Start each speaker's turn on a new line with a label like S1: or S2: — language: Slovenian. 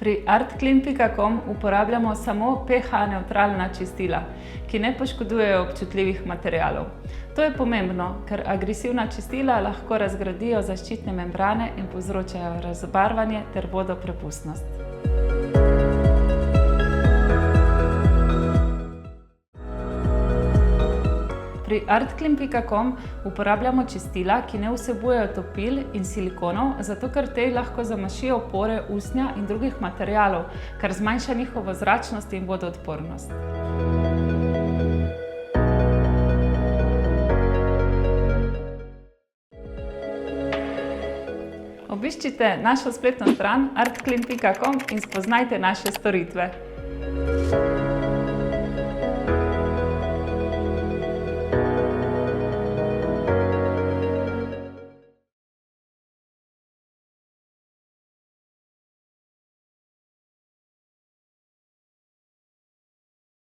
S1: Pri artclean.com uporabljamo samo pH-nevtralna čistila, ki ne poškodujejo občutljivih materialov. To je pomembno, ker agresivna čistila lahko razgradijo zaščitne membrane in povzročajo razbarvanje ter vodoprepustnost. Pri artclean.com uporabljamo čistila, ki ne vsebujejo topil in silikonov, zato ker te lahko zamašijo pore usnja in drugih materialov, kar zmanjša njihovo zračnost in vodoodpornost. Obiščite našo spletno stran artclean.com in spoznajte naše storitve.